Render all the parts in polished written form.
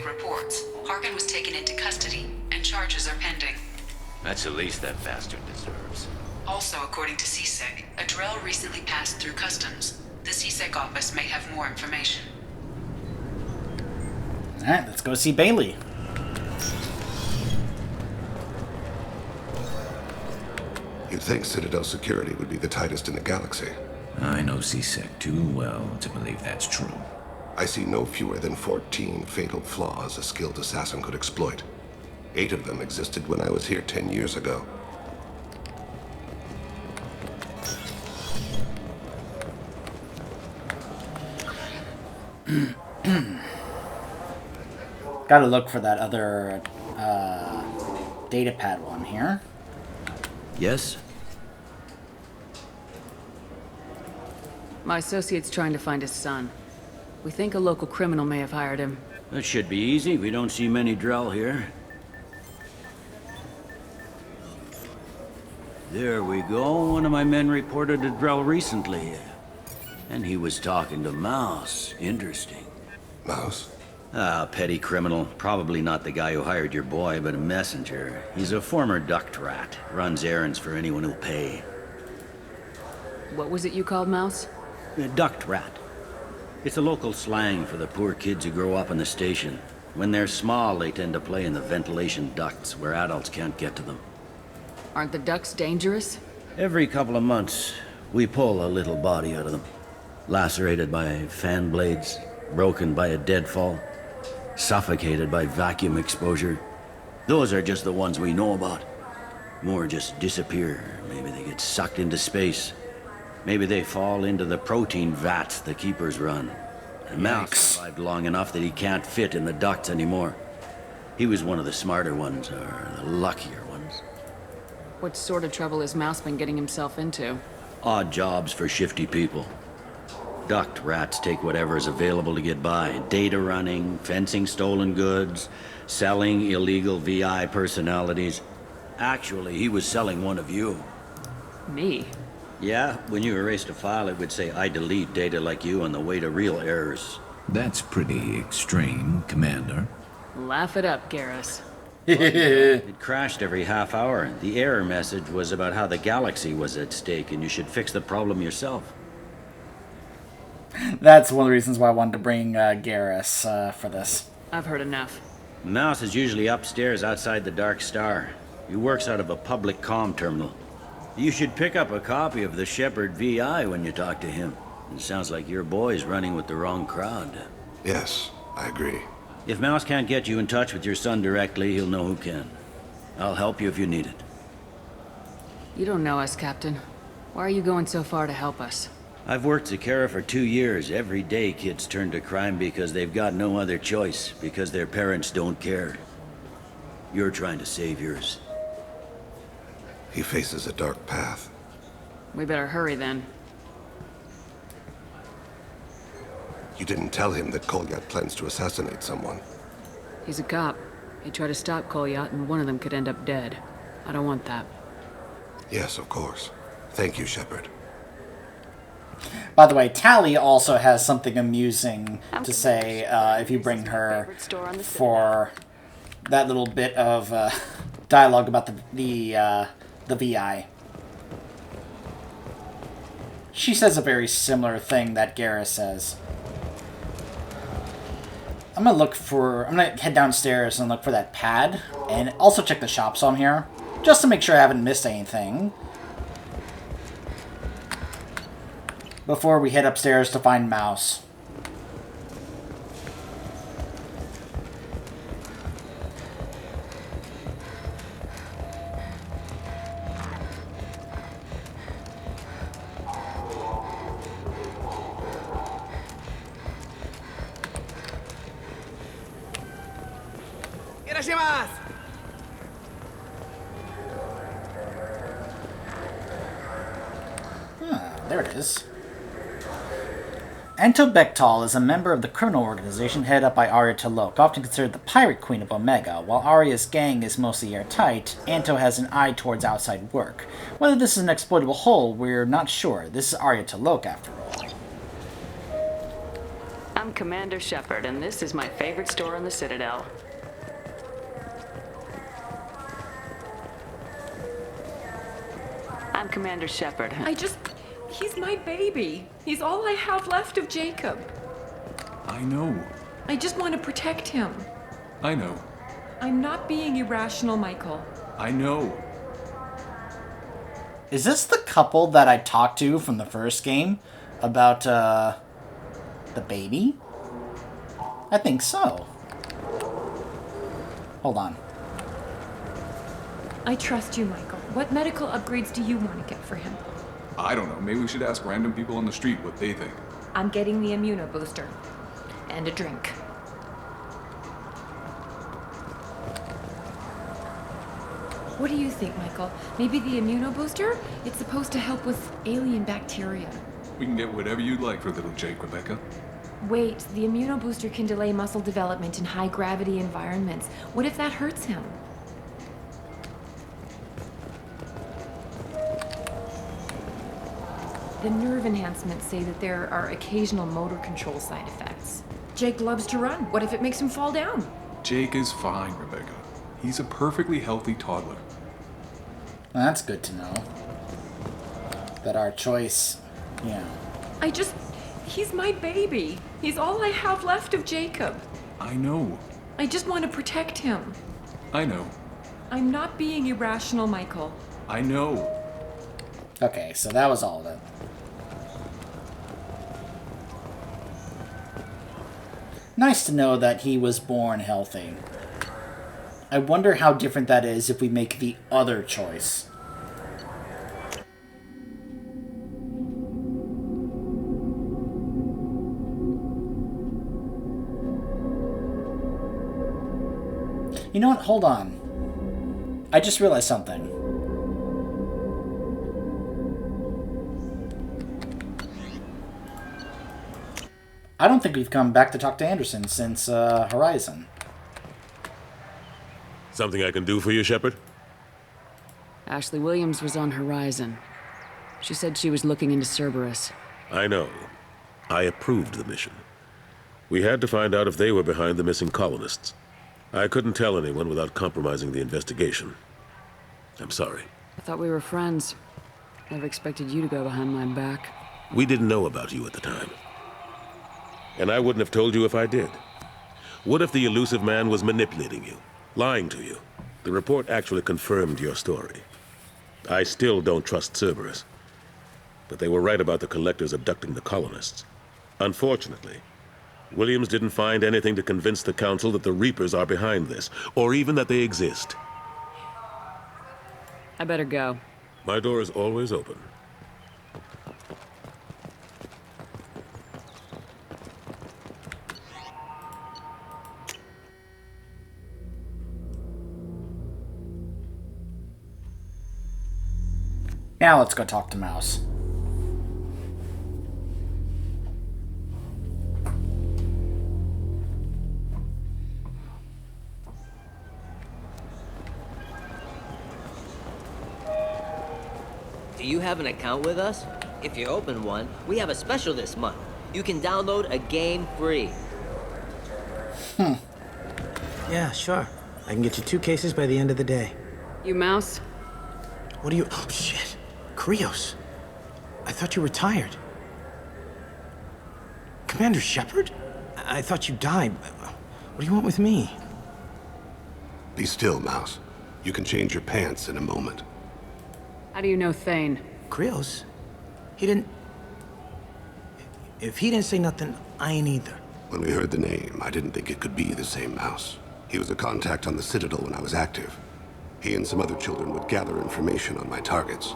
C-Sec reports. Harkin was taken into custody, and charges are pending. That's the least that bastard deserves. Also, according to C-Sec, a Drell recently passed through customs. The C-Sec office may have more information. Alright, let's go see Bailey. You'd think Citadel security would be the tightest in the galaxy. I know C-Sec too well to believe that's true. I see no fewer than 14 fatal flaws a skilled assassin could exploit. 8 of them existed when I was here 10 years ago. Gotta look for that other datapad one here. Yes? My associate's trying to find his son. We think a local criminal may have hired him. That should be easy. We don't see many Drell here. There we go. One of my men reported a Drell recently. And he was talking to Mouse. Interesting. Mouse? Ah, petty criminal. Probably not the guy who hired your boy, but a messenger. He's a former duct rat. Runs errands for anyone who'll pay. What was it you called Mouse? A duct rat. It's a local slang for the poor kids who grow up in the station. When they're small, they tend to play in the ventilation ducts where adults can't get to them. Aren't the ducks dangerous? Every couple of months, we pull a little body out of them. Lacerated by fan blades, broken by a deadfall, suffocated by vacuum exposure. Those are just the ones we know about. More just disappear. Maybe they get sucked into space. Maybe they fall into the protein vats the keepers run. And Mouse survived long enough that he can't fit in the ducts anymore. He was one of the smarter ones, or the luckier ones. What sort of trouble has Mouse been getting himself into? Odd jobs for shifty people. Duct rats take whatever is available to get by. Data running, fencing stolen goods, selling illegal VI personalities. Actually, he was selling one of you. Me? Yeah, when you erased a file, it would say, I delete data like you on the way to real errors. That's pretty extreme, Commander. Laugh it up, Garrus. It crashed every half hour. The error message was about how the galaxy was at stake and you should fix the problem yourself. That's one of the reasons why I wanted to bring Garrus for this. I've heard enough. Mouse is usually upstairs outside the Dark Star. He works out of a public comm terminal. You should pick up a copy of the Shepherd VI when you talk to him. It sounds like your boy's running with the wrong crowd. Yes, I agree. If Mouse can't get you in touch with your son directly, he'll know who can. I'll help you if you need it. You don't know us, Captain. Why are you going so far to help us? I've worked Zakera for 2 years. Every day kids turn to crime because they've got no other choice, because their parents don't care. You're trying to save yours. He faces a dark path. We better hurry then. You didn't tell him that Kolyat plans to assassinate someone. He's a cop. He tried to stop Kolyat, and one of them could end up dead. I don't want that. Yes, of course. Thank you, Shepard. By the way, Tally also has something amusing to say if you bring her for that little bit of dialogue about the VI. She says a very similar thing that Garrus says. I'm gonna head downstairs and look for that pad, and also check the shops on here, just to make sure I haven't missed anything, before we head upstairs to find Mouse. There it is. Anto Bektal is a member of the criminal organization headed up by Arya T'Loak, often considered the pirate queen of Omega. While Arya's gang is mostly airtight, Anto has an eye towards outside work. Whether this is an exploitable hole, we're not sure. This is Arya T'Loak, after all. I'm Commander Shepard, and this is my favorite store on the Citadel. I'm Commander Shepard. He's my baby. He's all I have left of Jacob. I know. I just want to protect him. I know. I'm not being irrational, Michael. I know. Is this the couple that I talked to from the first game about the baby? I think so. Hold on. I trust you, Michael. What medical upgrades do you want to get for him? I don't know. Maybe we should ask random people on the street what they think. I'm getting the immuno booster. And a drink. What do you think, Michael? Maybe the immuno booster? It's supposed to help with alien bacteria. We can get whatever you'd like for little Jake, Rebecca. Wait, the immuno booster can delay muscle development in high-gravity environments. What if that hurts him? The nerve enhancements say that there are occasional motor control side effects. Jake loves to run. What if it makes him fall down? Jake is fine, Rebecca. He's a perfectly healthy toddler. Well, that's good to know. That our choice, yeah. He's my baby. He's all I have left of Jacob. I know. I just want to protect him. I know. I'm not being irrational, Michael. I know. Okay, so that was all of it. Nice to know that he was born healthy. I wonder how different that is if we make the other choice. You know what? Hold on. I just realized something. I don't think we've come back to talk to Anderson since Horizon. Something I can do for you, Shepard? Ashley Williams was on Horizon. She said she was looking into Cerberus. I know. I approved the mission. We had to find out if they were behind the missing colonists. I couldn't tell anyone without compromising the investigation. I'm sorry. I thought we were friends. Never expected you to go behind my back. We didn't know about you at the time. And I wouldn't have told you if I did. What if the elusive man was manipulating you, lying to you? The report actually confirmed your story. I still don't trust Cerberus. But they were right about the collectors abducting the colonists. Unfortunately, Williams didn't find anything to convince the Council that the Reapers are behind this, or even that they exist. I better go. My door is always open. Now let's go talk to Mouse. Do you have an account with us? If you open one, we have a special this month. You can download a game free. Yeah, sure. I can get you 2 cases by the end of the day. You Mouse? What do you... Oh, shit. Krios. I thought you retired. Commander Shepard? I thought you died. What do you want with me? Be still, Mouse. You can change your pants in a moment. How do you know Thane? Krios? He didn't... If he didn't say nothing, I ain't either. When we heard the name, I didn't think it could be the same Mouse. He was a contact on the Citadel when I was active. He and some other children would gather information on my targets.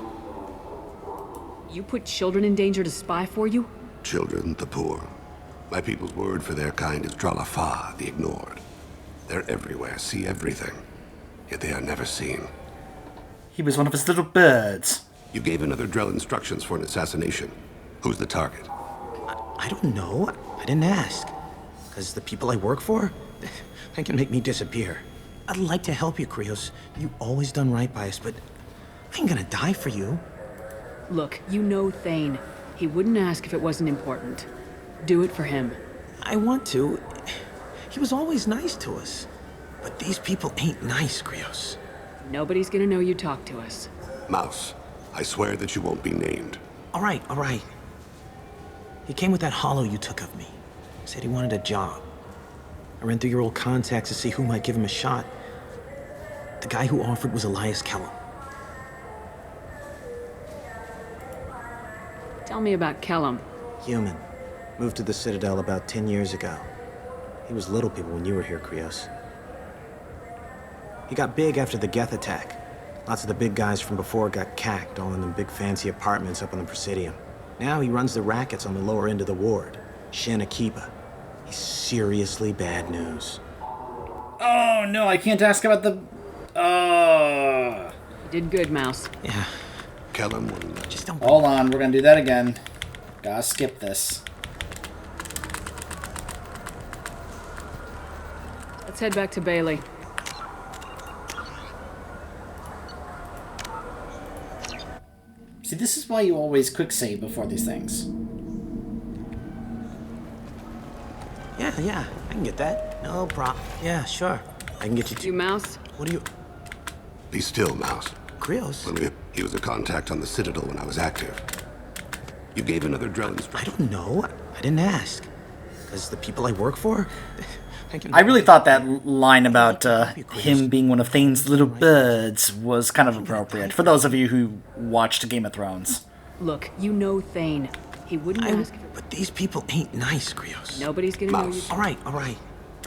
You put children in danger to spy for you? Children, the poor. My people's word for their kind is Dralafa, the ignored. They're everywhere, see everything. Yet they are never seen. He was one of his little birds. You gave another Drell instructions for an assassination. Who's the target? I don't know. I didn't ask. Because the people I work for, they can make me disappear. I'd like to help you, Krios. You always done right by us, but I ain't gonna die for you. Look, you know Thane. He wouldn't ask if it wasn't important. Do it for him. I want to. He was always nice to us. But these people ain't nice, Krios. Nobody's gonna know you talked to us. Mouse, I swear that you won't be named. All right, all right. He came with that hollow you took of me. Said he wanted a job. I ran through your old contacts to see who might give him a shot. The guy who offered was Elias Kellum. Tell me about Kellum. Human. Moved to the Citadel about 10 years ago. He was little people when you were here, Krios. He got big after the Geth attack. Lots of the big guys from before got cacked, all in them big fancy apartments up on the Presidium. Now he runs the rackets on the lower end of the ward, Shin Akiba. He's seriously bad news. Oh no, I can't ask about the... You did good, Mouse. Yeah. Kellum will... Just don't... Hold on, we're gonna do that again. Gotta skip this. Let's head back to Bailey. See, this is why you always quick save before these things. Yeah, I can get that. No problem. Yeah, sure. I can get you You, Mouse? What do you... Be still, Mouse. Krios? He was a contact on the Citadel when I was active. You gave another Drell I instruction. don't know. I didn't ask. Because the people I work for... I really thought that line about him being one of Thane's little birds was kind of appropriate, for those of you who watched Game of Thrones. Look, you know Thane. He wouldn't ask if it... But these people ain't nice, Krios. Nobody's gonna know you... All right. I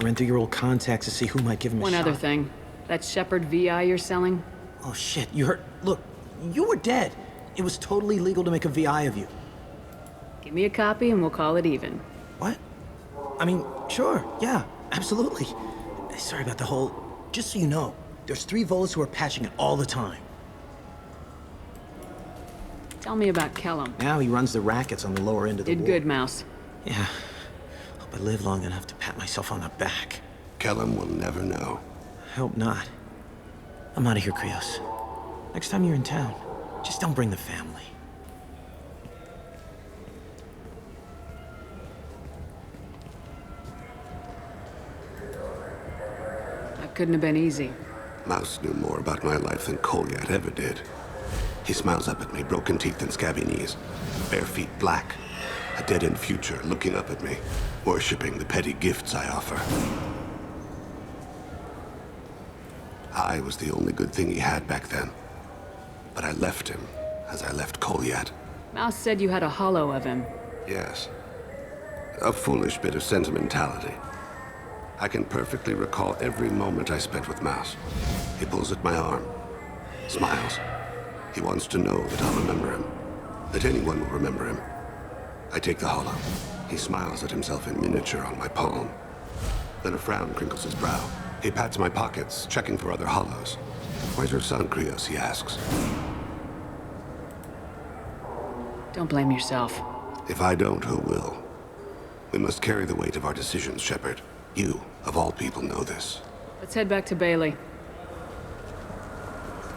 ran through your old contacts to see who might give him a shot. One other thing. That Shepherd VI you're selling? Oh, shit. You heard... Look, you were dead. It was totally legal to make a VI of you. Give me a copy and we'll call it even. What? I mean, sure. Yeah, absolutely. Sorry about the whole... Just so you know, there's 3 Volas who are patching it all the time. Tell me about Kellum. Now he runs the rackets on the lower end of the Did ward. good, Mouse. Yeah. Hope I live long enough to pat myself on the back. Kellum will never know. I hope not. I'm out of here, Krios. Next time you're in town, just don't bring the family. That couldn't have been easy. Mouse knew more about my life than Kolyat ever did. He smiles up at me, broken teeth and scabby knees, bare feet black, a dead-end future looking up at me, worshipping the petty gifts I offer. I was the only good thing he had back then, but I left him as I left Kolyat. Mouse said you had a hollow of him. Yes, a foolish bit of sentimentality. I can perfectly recall every moment I spent with Mouse. He pulls at my arm, smiles. He wants to know that I'll remember him, that anyone will remember him. I take the hollow. He smiles at himself in miniature on my palm. Then a frown crinkles his brow. He pats my pockets, checking for other hollows. Where's your son, Krios? He asks. Don't blame yourself. If I don't, who will? We must carry the weight of our decisions, Shepard. You, of all people, know this. Let's head back to Bailey.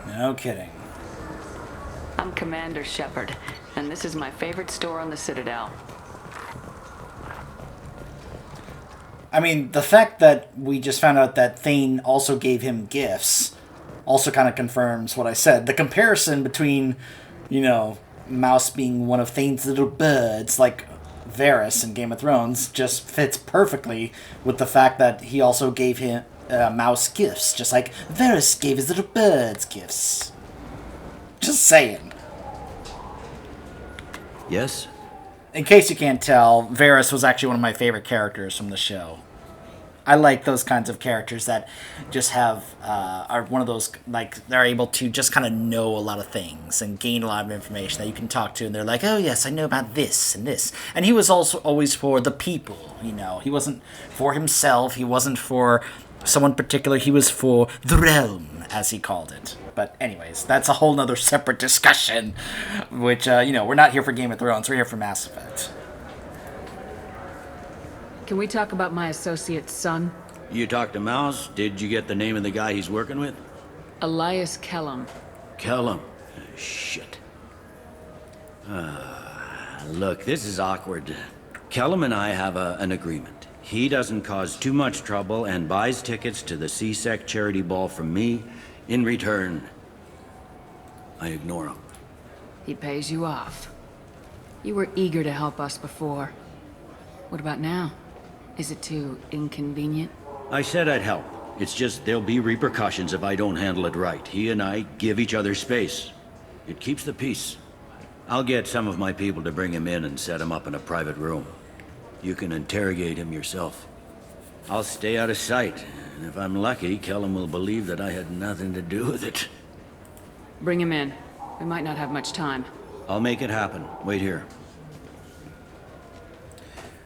No kidding. I'm Commander Shepard, and this is my favorite store on the Citadel. I mean, the fact that we just found out that Thane also gave him gifts also kind of confirms what I said. The comparison between, Mouse being one of Thane's little birds, like Varys in Game of Thrones, just fits perfectly with the fact that he also gave him Mouse gifts, just like Varys gave his little birds gifts. Just saying. Yes? In case you can't tell, Varys was actually one of my favorite characters from the show. I like those kinds of characters that just are one of those, like, they're able to just kind of know a lot of things and gain a lot of information that you can talk to, and they're like, oh yes, I know about this and this. And he was also always for the people, He wasn't for himself, he wasn't for someone particular, he was for the realm, as he called it. But anyways, that's a whole nother separate discussion, which, we're not here for Game of Thrones, we're here for Mass Effect. Can we talk about my associate's son? You talked to Mouse? Did you get the name of the guy he's working with? Elias Kellum. Kellum. Shit. Look, this is awkward. Kellum and I have an agreement. He doesn't cause too much trouble and buys tickets to the C-Sec charity ball from me. In return, I ignore him. He pays you off. You were eager to help us before. What about now? Is it too inconvenient? I said I'd help. It's just there'll be repercussions if I don't handle it right. He and I give each other space. It keeps the peace. I'll get some of my people to bring him in and set him up in a private room. You can interrogate him yourself. I'll stay out of sight, and if I'm lucky, Kellum will believe that I had nothing to do with it. Bring him in. We might not have much time. I'll make it happen. Wait here.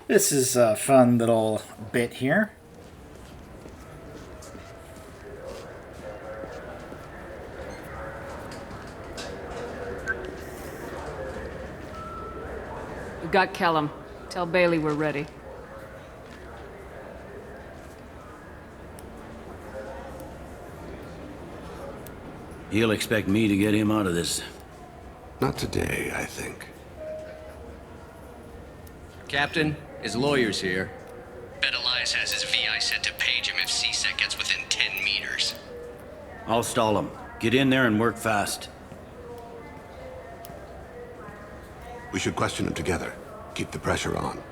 This is a fun little bit here. We've got Kellum. Tell Bailey we're ready. He'll expect me to get him out of this. Not today, I think. Captain, his lawyer's here. Bet Elias has his VI set to page him if C-Sec gets within 10 meters. I'll stall him. Get in there and work fast. We should question him together. Keep the pressure on.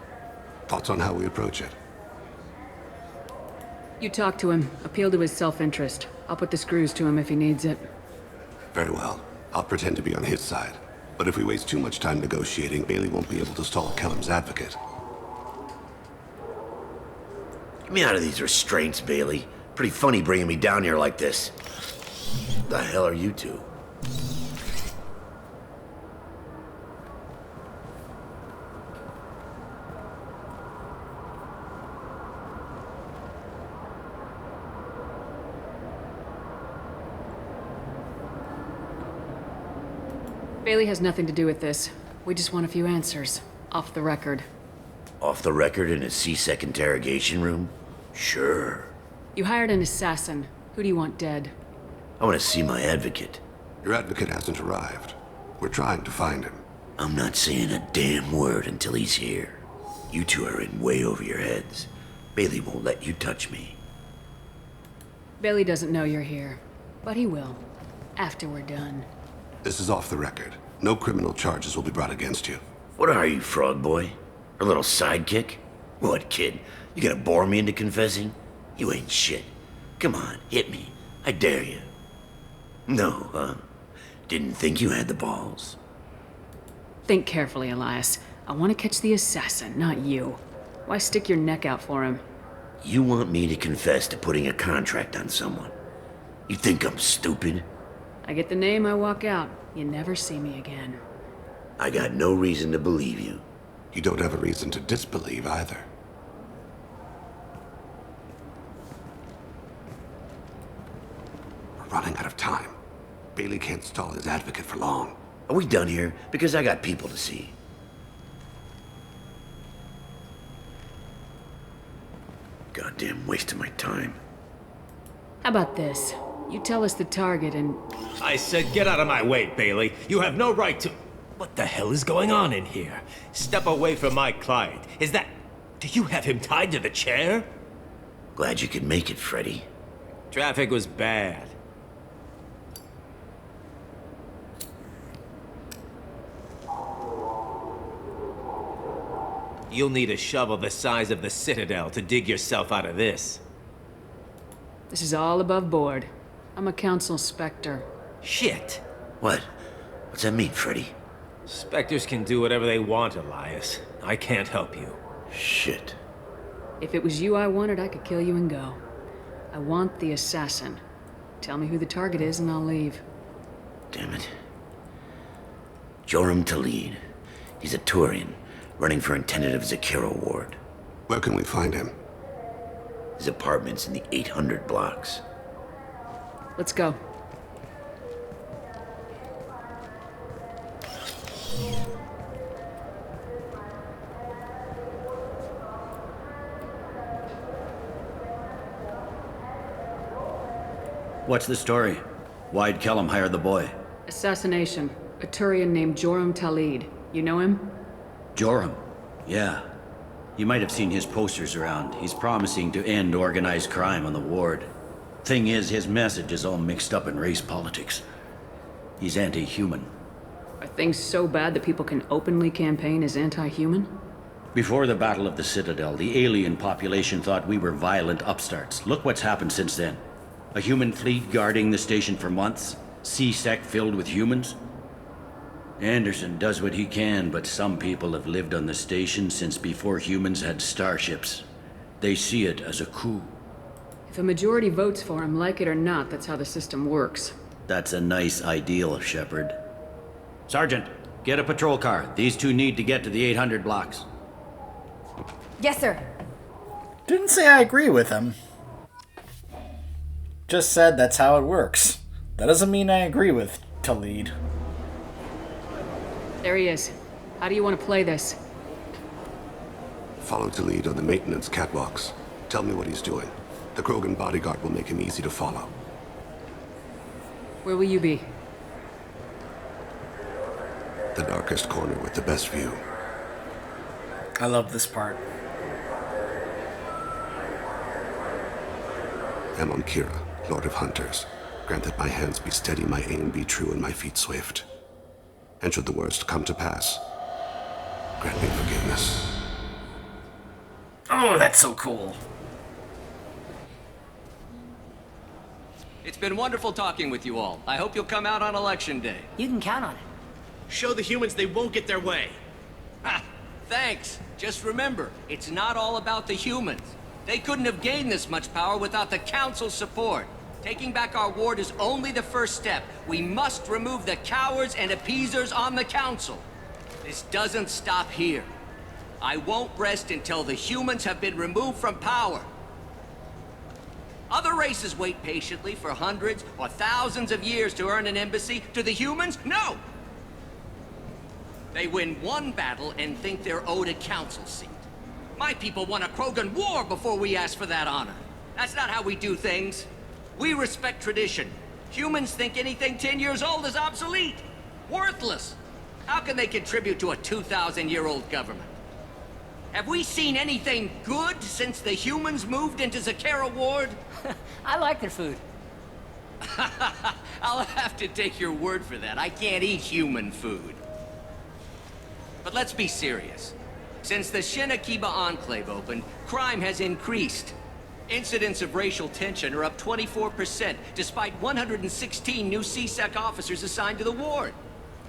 Thoughts on how we approach it? You talk to him. Appeal to his self-interest. I'll put the screws to him if he needs it. Very well. I'll pretend to be on his side. But if we waste too much time negotiating, Bailey won't be able to stall Kellum's advocate. Get me out of these restraints, Bailey. Pretty funny bringing me down here like this. The hell are you two? Bailey has nothing to do with this. We just want a few answers. Off the record. Off the record in a C-Sec interrogation room? Sure. You hired an assassin. Who do you want dead? I want to see my advocate. Your advocate hasn't arrived. We're trying to find him. I'm not saying a damn word until he's here. You two are in way over your heads. Bailey won't let you touch me. Bailey doesn't know you're here. But he will. After we're done. This is off the record. No criminal charges will be brought against you. What are you, frog boy? A little sidekick? What, kid? You gonna bore me into confessing? You ain't shit. Come on, hit me. I dare you. No, huh? Didn't think you had the balls. Think carefully, Elias. I want to catch the assassin, not you. Why stick your neck out for him? You want me to confess to putting a contract on someone? You think I'm stupid? I get the name, I walk out. You never see me again. I got no reason to believe you. You don't have a reason to disbelieve either. We're running out of time. Bailey can't stall his advocate for long. Are we done here? Because I got people to see. Goddamn waste of my time. How about this? You tell us the target and... I said get out of my way, Bailey. You have no right to... What the hell is going on in here? Step away from my client. Is that... Do you have him tied to the chair? Glad you could make it, Freddy. Traffic was bad. You'll need a shovel the size of the Citadel to dig yourself out of this. This is all above board. I'm a council specter. Shit. What? What's that mean, Freddy? Spectres can do whatever they want, Elias. I can't help you. Shit. If it was you I wanted, I could kill you and go. I want the assassin. Tell me who the target is and I'll leave. Damn it. Joram Talid. He's a Turian, running for intendant of Zakiro Ward. Where can we find him? His apartment's in the 800 blocks. Let's go. What's the story? Why'd Kellum hire the boy? Assassination. A Turian named Joram Talid. You know him? Joram? Yeah. You might have seen his posters around. He's promising to end organized crime on the ward. Thing is, his message is all mixed up in race politics. He's anti-human. Are things so bad that people can openly campaign as anti-human? Before the Battle of the Citadel, the alien population thought we were violent upstarts. Look what's happened since then. A human fleet guarding the station for months. C-Sec filled with humans. Anderson does what he can, but some people have lived on the station since before humans had starships. They see it as a coup. If a majority votes for him, like it or not, that's how the system works. That's a nice ideal, Shepard. Sergeant, get a patrol car. These two need to get to the 800 blocks. Yes, sir. Didn't say I agree with him. Just said that's how it works. That doesn't mean I agree with Talid. There he is. How do you want to play this? Follow Talid on the maintenance catwalks. Tell me what he's doing. The Krogan bodyguard will make him easy to follow. Where will you be? The darkest corner with the best view. I love this part. I'm on Kira, Lord of Hunters. Grant that my hands be steady, my aim be true, and my feet swift. And should the worst come to pass, grant me forgiveness. Oh, that's so cool. It's been wonderful talking with you all. I hope you'll come out on Election Day. You can count on it. Show the humans they won't get their way. Ha! Thanks. Just remember, it's not all about the humans. They couldn't have gained this much power without the Council's support. Taking back our ward is only the first step. We must remove the cowards and appeasers on the Council. This doesn't stop here. I won't rest until the humans have been removed from power. Other races wait patiently for hundreds or thousands of years to earn an embassy. To the humans, no! They win one battle and think they're owed a council seat. My people won a Krogan war before we asked for that honor. That's not how we do things. We respect tradition. Humans think anything 10 years old is obsolete. Worthless. How can they contribute to a 2,000-year-old government? Have we seen anything good since the humans moved into Zakera Ward? I like their food. I'll have to take your word for that. I can't eat human food. But let's be serious. Since the Shinakiba Enclave opened, crime has increased. Incidents of racial tension are up 24%, despite 116 new C-Sec officers assigned to the ward.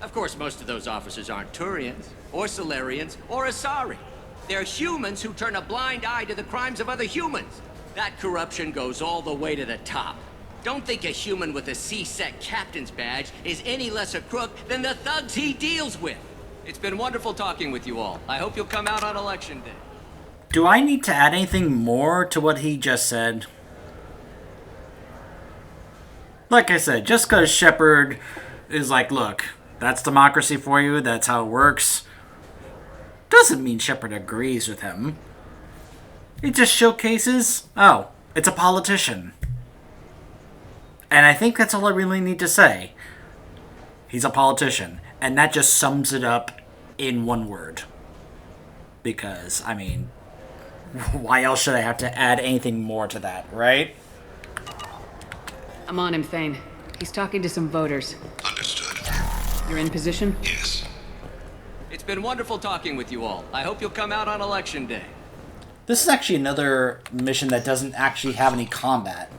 Of course, most of those officers aren't Turians, or Solarians, or Asari. They're humans who turn a blind eye to the crimes of other humans. That corruption goes all the way to the top. Don't think a human with a C-Sec captain's badge is any less a crook than the thugs he deals with. It's been wonderful talking with you all. I hope you'll come out on Election Day. Do I need to add anything more to what he just said? Like I said, just because Shepard is like, look, that's democracy for you, that's how it works, doesn't mean Shepard agrees with him. It just showcases, oh, it's a politician. And I think that's all I really need to say. He's a politician. And that just sums it up in one word. Because, I mean, why else should I have to add anything more to that, right? I'm on him, Thane. He's talking to some voters. Understood. You're in position? Yes. It's been wonderful talking with you all. I hope you'll come out on Election Day. This is actually another mission that doesn't actually have any combat.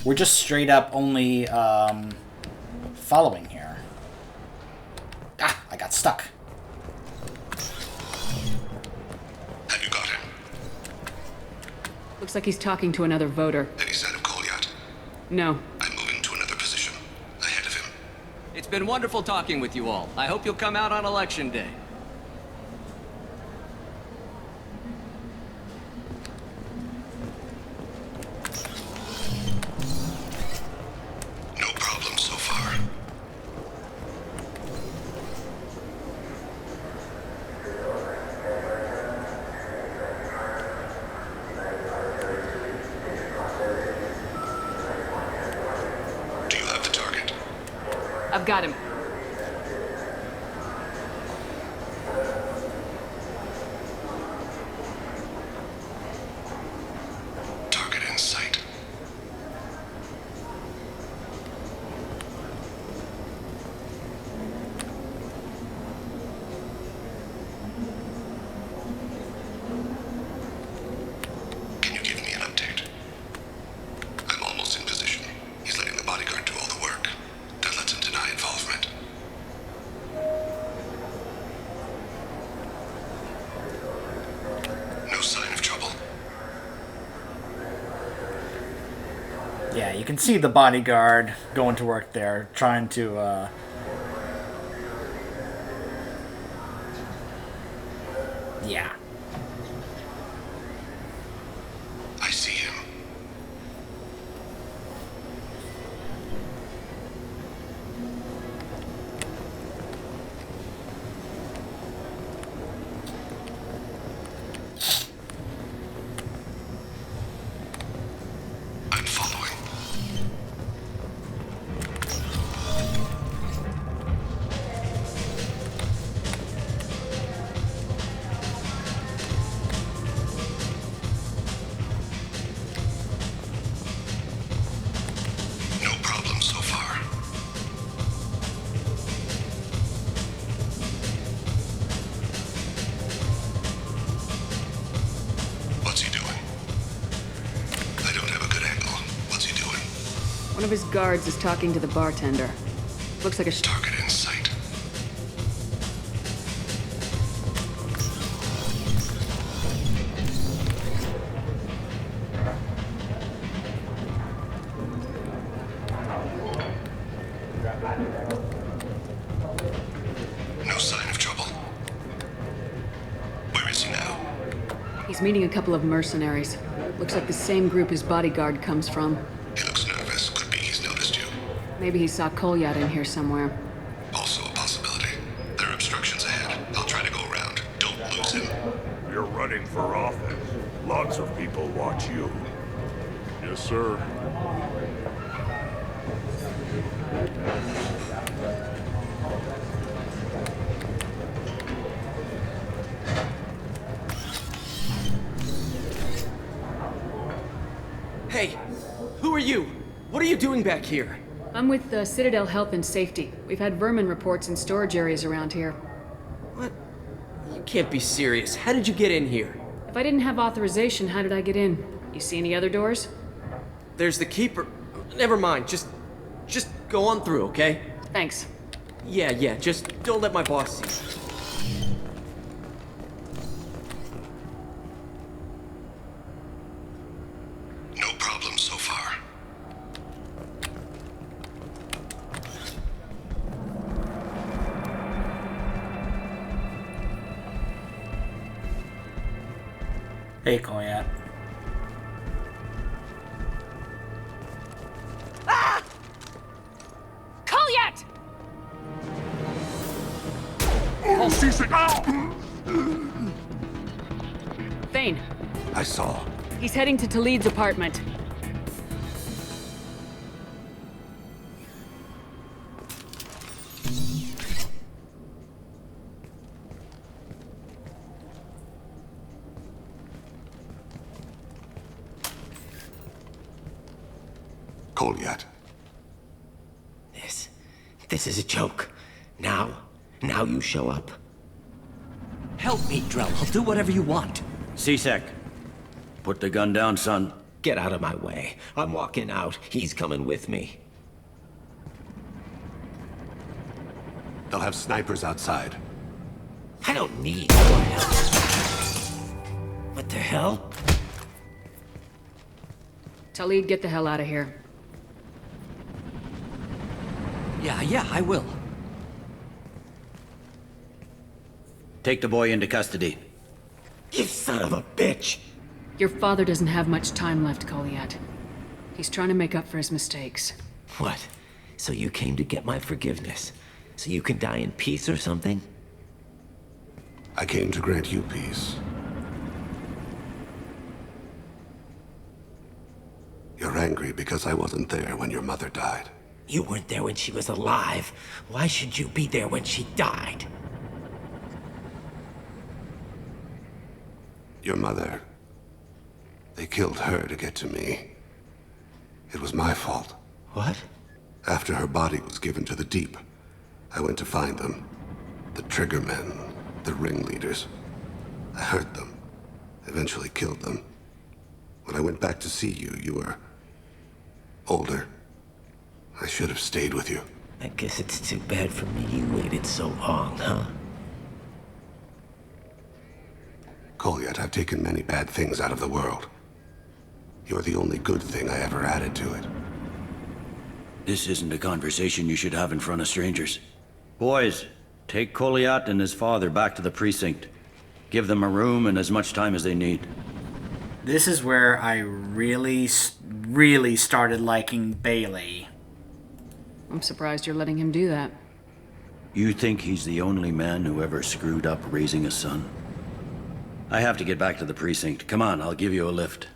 We're just straight up only following here. Ah, I got stuck. Have you got him? Looks like he's talking to another voter. Any sign of Kolyat? No. I'm moving to another position. Ahead of him. It's been wonderful talking with you all. I hope you'll come out on Election Day. No problem so far. Do you have the target? I've got him. Yeah, you can see the bodyguard going to work there, trying to, yeah. I see him. I'm following. No problem so far. What's he doing? I don't have a good angle. What's he doing? One of his guards is talking to the bartender. Looks like a Target in sight. No sign of trouble. Where is he now? He's meeting a couple of mercenaries. Looks like the same group his bodyguard comes from. He looks nervous. Could be he's noticed you. Maybe he saw Kolyat in here somewhere. Also a possibility. There are obstructions ahead. I'll try to go around. Don't lose him. You're running for office. Lots of people watch you. Yes, sir. Hey, who are you? What are you doing back here? I'm with the Citadel Health and Safety. We've had vermin reports in storage areas around here. What? You can't be serious. How did you get in here? If I didn't have authorization, how did I get in? You see any other doors? There's the keeper. Never mind. Just go on through, okay? Thanks. Yeah. Just don't let my boss see. No problem so far. Hey, Kolyat. Kolyat! Oh, Cece! Thane, I saw. he's heading to Talid's apartment. Kolyat. This is a joke. Now you show up. Help me, Drell. I'll do whatever you want. C-Sec, put the gun down, son. Get out of my way. I'm walking out. He's coming with me. They'll have snipers outside. I don't need your help. What the hell? Talid, get the hell out of here. Yeah, I will. Take the boy into custody. You son of a bitch! Your father doesn't have much time left, Kolyat. He's trying to make up for his mistakes. What? So you came to get my forgiveness? So you can die in peace or something? I came to grant you peace. You're angry because I wasn't there when your mother died. You weren't there when she was alive. Why should you be there when she died? Your mother... They killed her to get to me. It was my fault. What? After her body was given to the deep, I went to find them. The triggermen, the ringleaders. I hurt them, eventually killed them. When I went back to see you, you were... older. I should have stayed with you. I guess it's too bad for me you waited so long, huh? Kolyat, I've taken many bad things out of the world. You're the only good thing I ever added to it. This isn't a conversation you should have in front of strangers. Boys, take Koliat and his father back to the precinct. Give them a room and as much time as they need. This is where I really started liking Bailey. I'm surprised you're letting him do that. You think he's the only man who ever screwed up raising a son? I have to get back to the precinct. Come on, I'll give you a lift.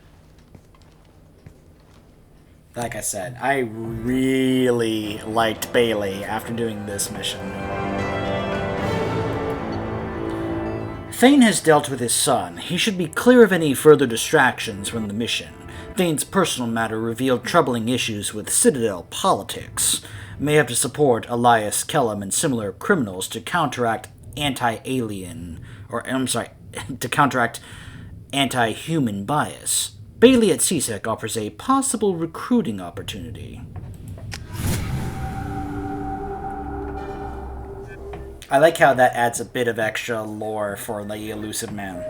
Like I said, I really liked Bailey after doing this mission. Thane has dealt with his son. He should be clear of any further distractions from the mission. Thane's personal matter revealed troubling issues with Citadel politics. May have to support Elias Kellum and similar criminals to counteract anti-human bias. Bailey at CSEC offers a possible recruiting opportunity. I like how that adds a bit of extra lore for the elusive man.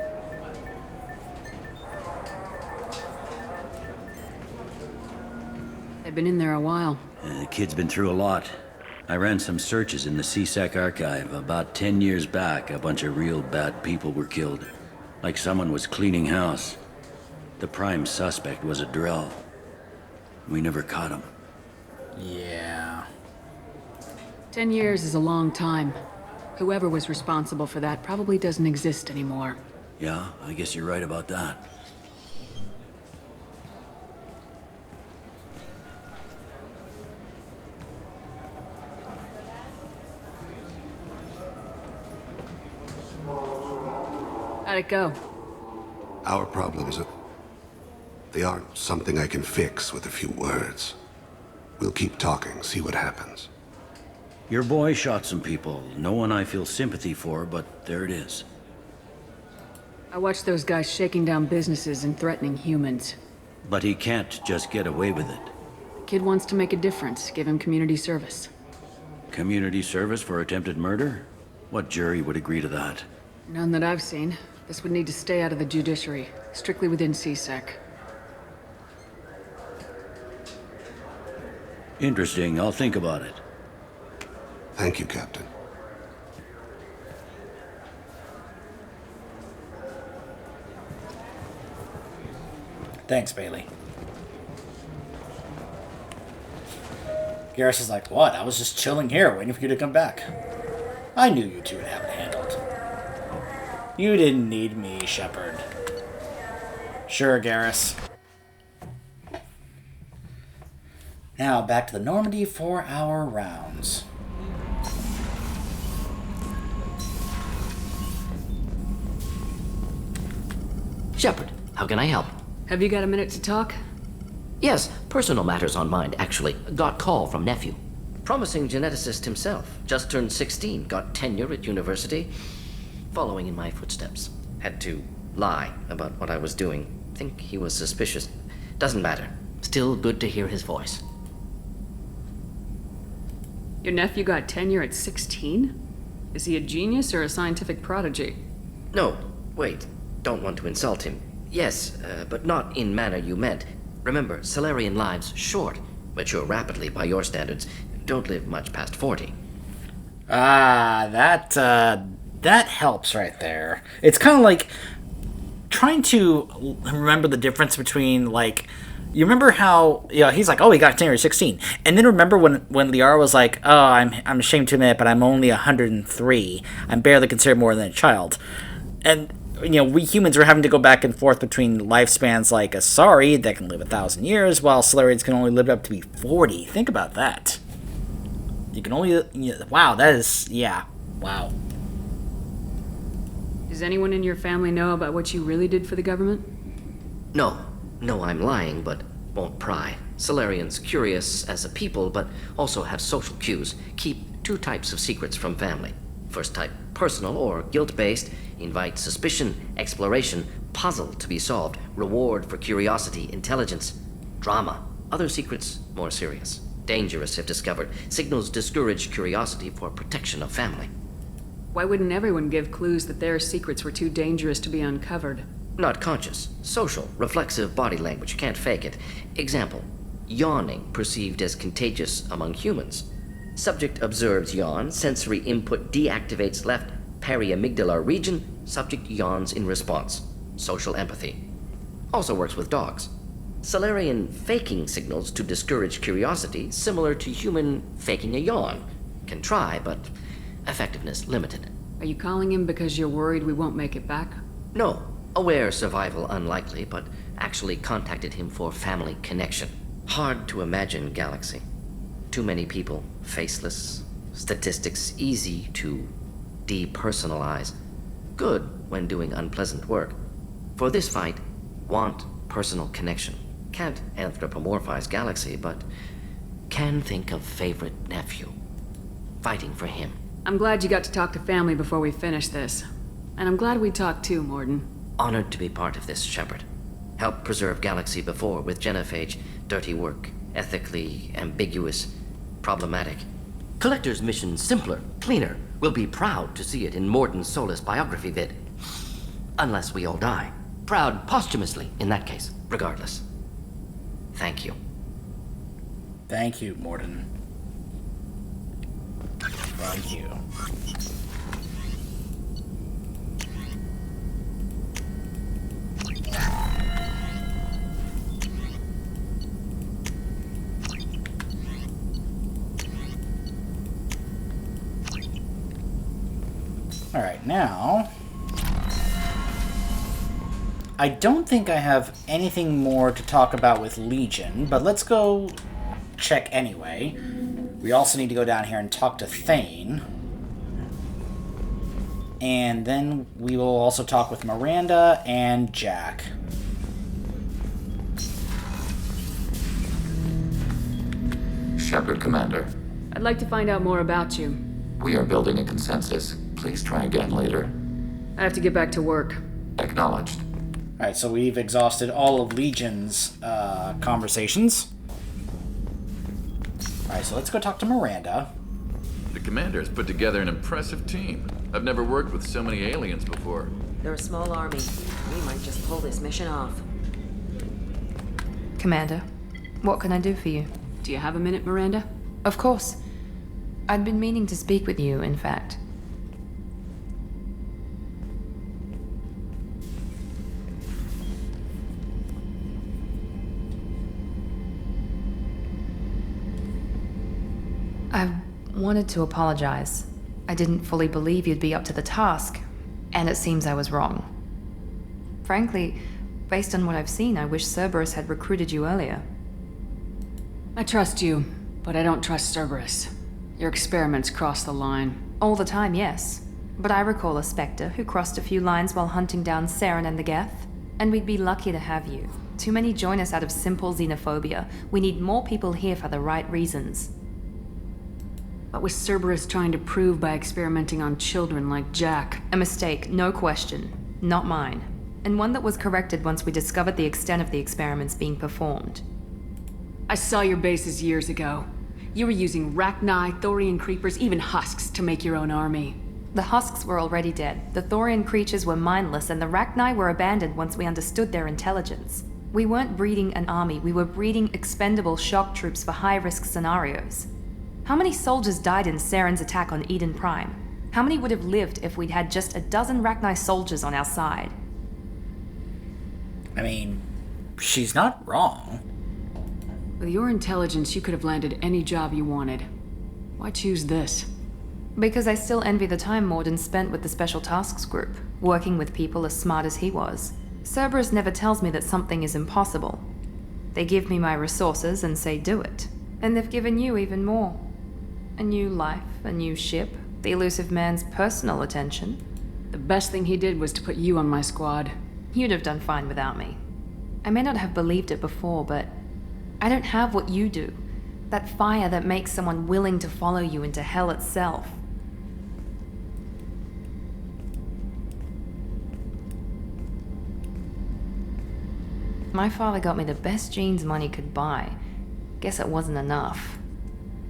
They've been in there a while. The kid's been through a lot. I ran some searches in the CSEC archive. About 10 years back, a bunch of real bad people were killed. Like someone was cleaning house. The prime suspect was a Drell. We never caught him. Yeah. 10 years is a long time. Whoever was responsible for that probably doesn't exist anymore. Yeah, I guess you're right about that. How'd it go? Our problems, they aren't something I can fix with a few words. We'll keep talking, see what happens. Your boy shot some people. No one I feel sympathy for, but there it is. I watched those guys shaking down businesses and threatening humans. But he can't just get away with it. The kid wants to make a difference. Give him community service. Community service for attempted murder? What jury would agree to that? None that I've seen. This would need to stay out of the judiciary, strictly within CSEC. Interesting. I'll think about it. Thank you, Captain. Thanks, Bailey. Garrus is like, what? I was just chilling here, waiting for you to come back. I knew you two would have it handled. You didn't need me, Shepard. Sure, Garrus. Now, back to the Normandy for our rounds. Shepard, how can I help? Have you got a minute to talk? Yes, personal matters on mind, actually. Got call from nephew. Promising geneticist himself. Just turned 16, got tenure at university. Following in my footsteps. Had to lie about what I was doing. Think he was suspicious. Doesn't matter. Still good to hear his voice. Your nephew got tenure at 16? Is he a genius or a scientific prodigy? No, wait. Don't want to insult him. Yes, but not in manner you meant. Remember, Salarian lives short. Mature rapidly by your standards. Don't live much past 40. Ah, that helps right there. It's kind of like trying to remember the difference between, like, you remember how, he's like, oh, he got tenure at 16. And then remember when Liara was like, oh, I'm ashamed to admit, but I'm only 103. I'm barely considered more than a child. And, we humans are having to go back and forth between lifespans like Asari that can live 1,000 years, while Solarians can only live up to be 40. Think about that. You can only, wow, that is, yeah, wow. Does anyone in your family know about what you really did for the government? No, I'm lying, but won't pry. Solarians curious as a people, but also have social cues. Keep two types of secrets from family. First type, personal or guilt-based, invite suspicion, exploration, puzzle to be solved, reward for curiosity, intelligence, drama. Other secrets, more serious. Dangerous if discovered. Signals discourage curiosity for protection of family. Why wouldn't everyone give clues that their secrets were too dangerous to be uncovered? Not conscious. Social, reflexive body language. Can't fake it. Example. Yawning perceived as contagious among humans. Subject observes yawn. Sensory input deactivates left periamygdalar region. Subject yawns in response. Social empathy. Also works with dogs. Salarian faking signals to discourage curiosity, similar to human faking a yawn. Can try, but effectiveness limited. Are you calling him because you're worried we won't make it back? No. Aware survival unlikely, but actually contacted him for family connection. Hard to imagine galaxy. Too many people, faceless, statistics easy to depersonalize. Good when doing unpleasant work. For this fight, want personal connection. Can't anthropomorphize galaxy, but can think of favorite nephew. Fighting for him. I'm glad you got to talk to family before we finish this. And I'm glad we talked too, Morden. Honored to be part of this, Shepard. Helped preserve galaxy before with genophage. Dirty work. Ethically ambiguous. Problematic. Collector's mission simpler, cleaner. We'll be proud to see it in Morden's Solus biography vid. Unless we all die. Proud posthumously, in that case. Regardless. Thank you. Thank you, Morden. Thank you. Alright, now... I don't think I have anything more to talk about with Legion, but let's go check anyway. We also need to go down here and talk to Thane. And then we will also talk with Miranda and Jack. Shepard, Commander. I'd like to find out more about you. We are building a consensus. Please try again later. I have to get back to work. Acknowledged. Alright, so we've exhausted all of Legion's conversations. Alright, so let's go talk to Miranda. The Commander has put together an impressive team. I've never worked with so many aliens before. They're a small army. We might just pull this mission off. Commander, what can I do for you? Do you have a minute, Miranda? Of course. I'd been meaning to speak with you, in fact. I wanted to apologize. I didn't fully believe you'd be up to the task, and it seems I was wrong. Frankly, based on what I've seen, I wish Cerberus had recruited you earlier. I trust you, but I don't trust Cerberus. Your experiments cross the line. All the time, yes. But I recall a Spectre who crossed a few lines while hunting down Saren and the Geth. And we'd be lucky to have you. Too many join us out of simple xenophobia. We need more people here for the right reasons. What was Cerberus trying to prove by experimenting on children like Jack? A mistake, no question. Not mine. And one that was corrected once we discovered the extent of the experiments being performed. I saw your bases years ago. You were using Rachni, Thorian creepers, even husks to make your own army. The husks were already dead. The Thorian creatures were mindless, and the Rachni were abandoned once we understood their intelligence. We weren't breeding an army, we were breeding expendable shock troops for high-risk scenarios. How many soldiers died in Saren's attack on Eden Prime? How many would have lived if we'd had just a dozen Rachni soldiers on our side? I mean, she's not wrong. With your intelligence, you could have landed any job you wanted. Why choose this? Because I still envy the time Morden spent with the Special Tasks Group, working with people as smart as he was. Cerberus never tells me that something is impossible. They give me my resources and say do it. And they've given you even more. A new life, a new ship, the elusive man's personal attention. The best thing he did was to put you on my squad. You'd have done fine without me. I may not have believed it before, but I don't have what you do. That fire that makes someone willing to follow you into hell itself. My father got me the best genes money could buy. Guess it wasn't enough.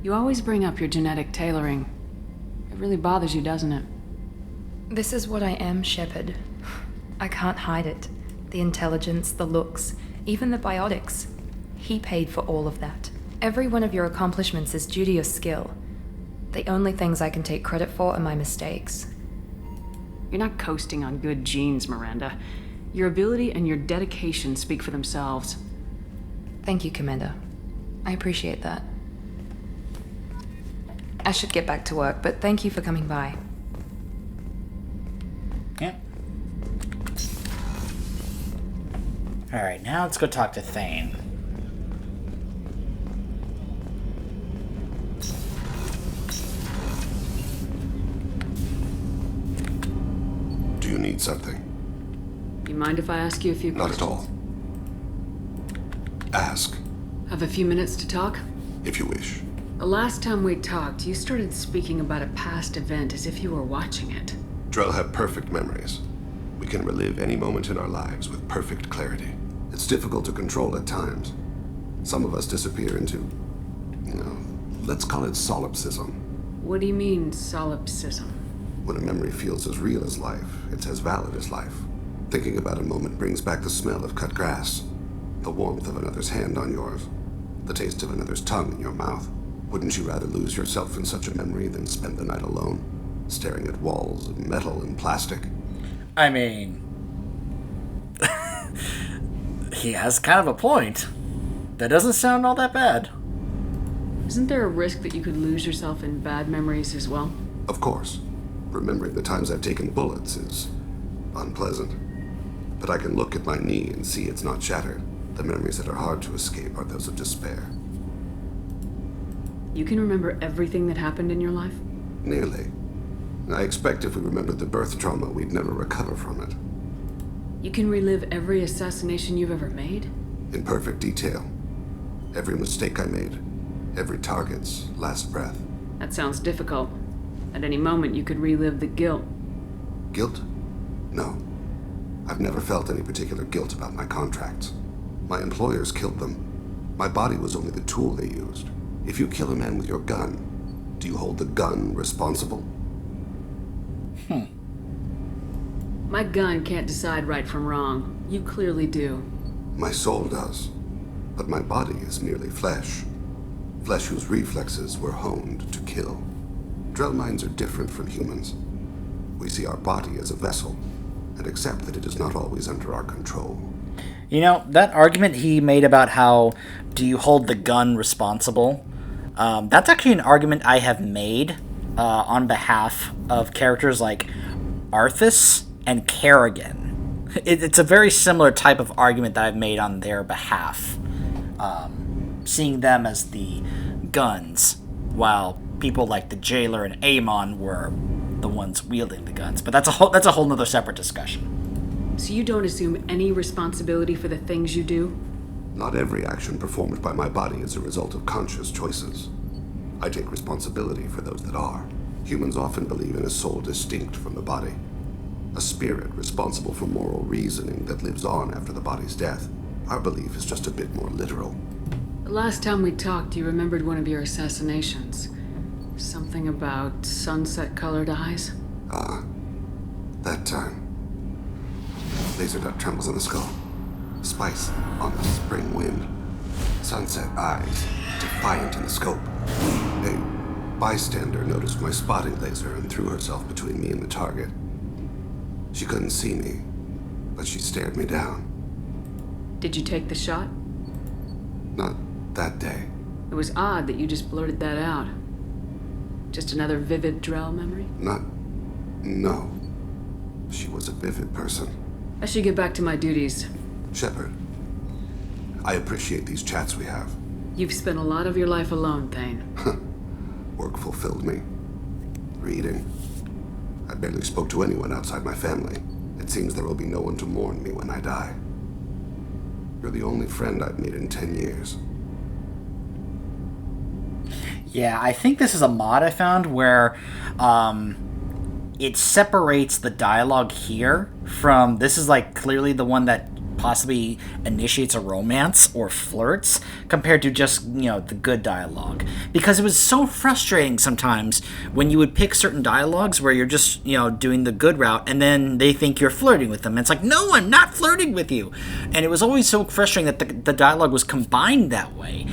You always bring up your genetic tailoring. It really bothers you, doesn't it? This is what I am, Shepard. I can't hide it. The intelligence, the looks, even the biotics. He paid for all of that. Every one of your accomplishments is due to your skill. The only things I can take credit for are my mistakes. You're not coasting on good genes, Miranda. Your ability and your dedication speak for themselves. Thank you, Commander. I appreciate that. I should get back to work, but thank you for coming by. Yeah. Alright, now let's go talk to Thane. Do you need something? You mind if I ask you a few questions? Not at all. Ask. Have a few minutes to talk? If you wish. The last time we talked, you started speaking about a past event as if you were watching it. Drell have perfect memories. We can relive any moment in our lives with perfect clarity. It's difficult to control at times. Some of us disappear into, let's call it solipsism. What do you mean, solipsism? When a memory feels as real as life, it's as valid as life. Thinking about a moment brings back the smell of cut grass, the warmth of another's hand on yours, the taste of another's tongue in your mouth. Wouldn't you rather lose yourself in such a memory than spend the night alone, staring at walls of metal and plastic? I mean, he has kind of a point. That doesn't sound all that bad. Isn't there a risk that you could lose yourself in bad memories as well? Of course. Remembering the times I've taken bullets is unpleasant. But I can look at my knee and see it's not shattered. The memories that are hard to escape are those of despair. You can remember everything that happened in your life? Nearly. I expect if we remembered the birth trauma, we'd never recover from it. You can relive every assassination you've ever made? In perfect detail. Every mistake I made. Every target's last breath. That sounds difficult. At any moment, you could relive the guilt. Guilt? No. I've never felt any particular guilt about my contracts. My employers killed them. My body was only the tool they used. If you kill a man with your gun, do you hold the gun responsible? My gun can't decide right from wrong. You clearly do. My soul does. But my body is merely flesh. Flesh whose reflexes were honed to kill. Drell minds are different from humans. We see our body as a vessel, and accept that it is not always under our control. You know, that argument he made about how do you hold the gun responsible, that's actually an argument I have made on behalf of characters like Arthas and Kerrigan. It's a very similar type of argument that I've made on their behalf. Seeing them as the guns, while people like the Jailer and Amon were the ones wielding the guns. But that's a whole nother separate discussion. So you don't assume any responsibility for the things you do? Not every action performed by my body is a result of conscious choices. I take responsibility for those that are. Humans often believe in a soul distinct from the body. A spirit responsible for moral reasoning that lives on after the body's death. Our belief is just a bit more literal. The last time we talked, you remembered one of your assassinations. Something about sunset-colored eyes? That time. Laser dot trembles in the skull. Spice on the spring wind. Sunset eyes, defiant in the scope. A bystander noticed my spotting laser and threw herself between me and the target. She couldn't see me, but she stared me down. Did you take the shot? Not that day. It was odd that you just blurted that out. Just another vivid Drell memory? No. She was a vivid person. I should get back to my duties. Shepard, I appreciate these chats we have. You've spent a lot of your life alone, Thane. Work fulfilled me. Reading. I barely spoke to anyone outside my family. It seems there will be no one to mourn me when I die. You're the only friend I've made in 10 years. Yeah, I think this is a mod I found where it separates the dialogue here from... This is like clearly the one that possibly initiates a romance or flirts compared to just, the good dialogue. Because it was so frustrating sometimes when you would pick certain dialogues where you're just, doing the good route and then they think you're flirting with them. And it's like, no, I'm not flirting with you. And it was always so frustrating that the dialogue was combined that way.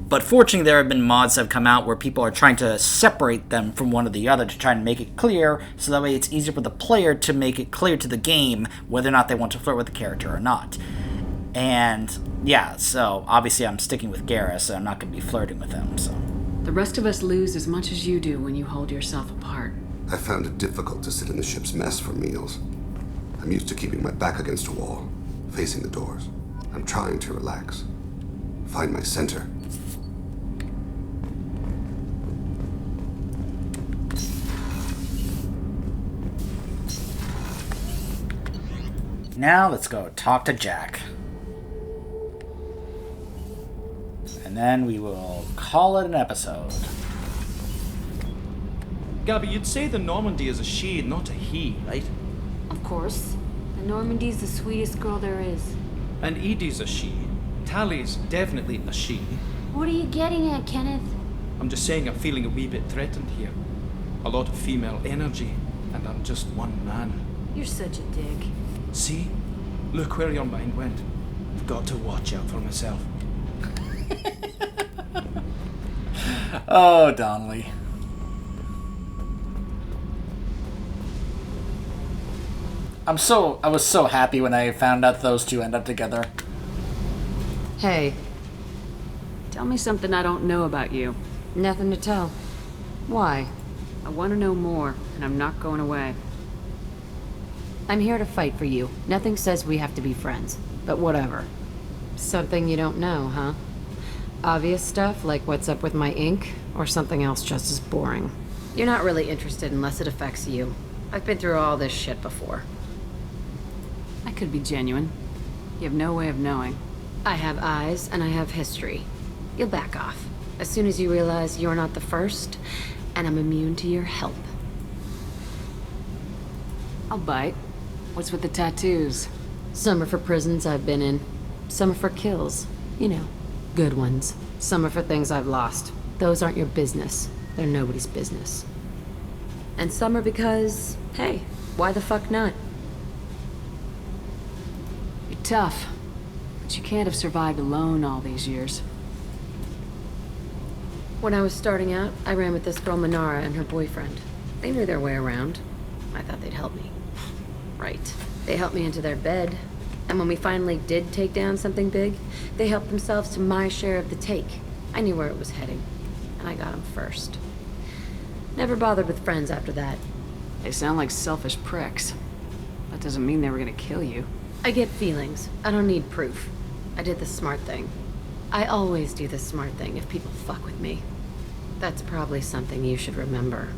But fortunately, there have been mods that have come out where people are trying to separate them from one or the other to try and make it clear, so that way it's easier for the player to make it clear to the game whether or not they want to flirt with the character or not. And, yeah, so obviously I'm sticking with Garrus, so I'm not going to be flirting with him, so. The rest of us lose as much as you do when you hold yourself apart. I found it difficult to sit in the ship's mess for meals. I'm used to keeping my back against a wall, facing the doors. I'm trying to relax, find my center. Now let's go talk to Jack. And then we will call it an episode. Gabby, you'd say the Normandy is a she, not a he, right? Of course. The Normandy's the sweetest girl there is. And Edie's a she. Tally's definitely a she. What are you getting at, Kenneth? I'm just saying I'm feeling a wee bit threatened here. A lot of female energy, and I'm just one man. You're such a dick. See? Look where your mind went. I've got to watch out for myself. Oh, Donnelly. I was so happy when I found out those two end up together. Hey. Tell me something I don't know about you. Nothing to tell. Why? I want to know more, and I'm not going away. I'm here to fight for you. Nothing says we have to be friends, but whatever. Something you don't know, huh? Obvious stuff, like what's up with my ink, or something else just as boring? You're not really interested unless it affects you. I've been through all this shit before. I could be genuine. You have no way of knowing. I have eyes, and I have history. You'll back off. As soon as you realize you're not the first, and I'm immune to your help. I'll bite. What's with the tattoos? Some are for prisons I've been in. Some are for kills. You know, good ones. Some are for things I've lost. Those aren't your business. They're nobody's business. And some are because, hey, why the fuck not? You're tough, but you can't have survived alone all these years. When I was starting out, I ran with this girl Manara and her boyfriend. They knew their way around. I thought they'd help me. Right. They helped me into their bed. And when we finally did take down something big, they helped themselves to my share of the take. I knew where it was heading. And I got them first. Never bothered with friends after that. They sound like selfish pricks. That doesn't mean they were gonna kill you. I get feelings. I don't need proof. I did the smart thing. I always do the smart thing if people fuck with me. That's probably something you should remember.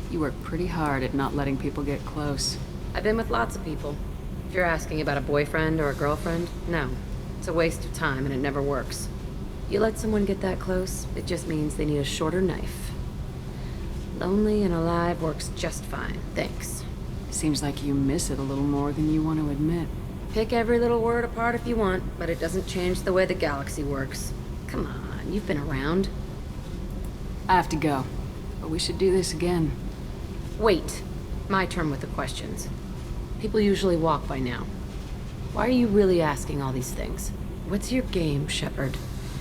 You work pretty hard at not letting people get close. I've been with lots of people. If you're asking about a boyfriend or a girlfriend, no. It's a waste of time and it never works. You let someone get that close, it just means they need a shorter knife. Lonely and alive works just fine, thanks. Seems like you miss it a little more than you want to admit. Pick every little word apart if you want, but it doesn't change the way the galaxy works. Come on, you've been around. I have to go, but we should do this again. Wait. My turn with the questions. People usually walk by now. Why are you really asking all these things? What's your game, Shepard?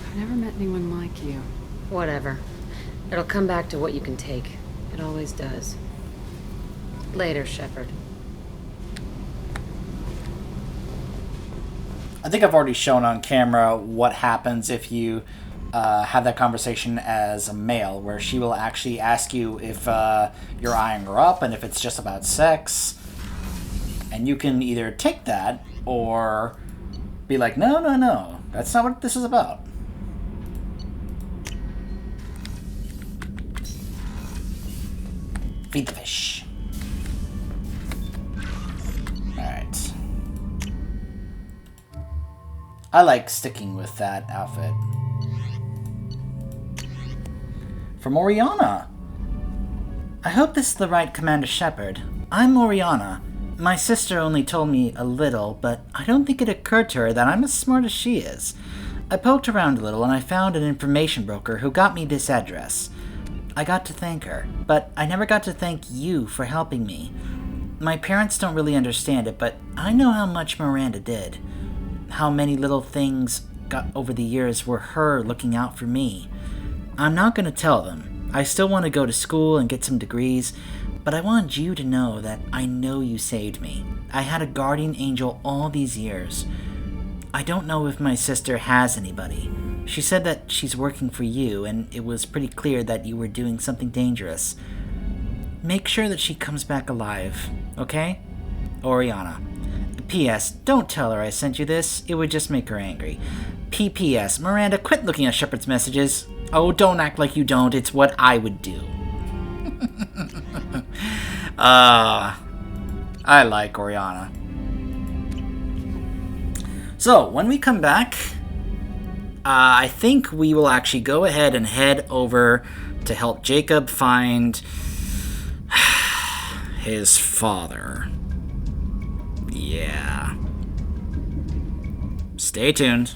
I've never met anyone like you. Whatever. It'll come back to what you can take. It always does. Later, Shepard. I think I've already shown on camera what happens if you have that conversation as a male, where she will actually ask you if you're eyeing her up and if it's just about sex. And you can either take that or be like, no, that's not what this is about. Feed the fish. Alright. I like sticking with that outfit. From Oriana. I hope this is the right Commander Shepard. I'm Oriana. My sister only told me a little, but I don't think it occurred to her that I'm as smart as she is. I poked around a little and I found an information broker who got me this address. I got to thank her, but I never got to thank you for helping me. My parents don't really understand it, but I know how much Miranda did. How many little things got over the years were her looking out for me. I'm not going to tell them. I still want to go to school and get some degrees, but I want you to know that I know you saved me. I had a guardian angel all these years. I don't know if my sister has anybody. She said that she's working for you, and it was pretty clear that you were doing something dangerous. Make sure that she comes back alive, okay? Oriana. P.S. Don't tell her I sent you this. It would just make her angry. P.P.S. Miranda, quit looking at Shepard's messages. Oh, don't act like you don't. It's what I would do. I like Oriana. So, when we come back, I think we will actually go ahead and head over to help Jacob find his father. Yeah. Stay tuned.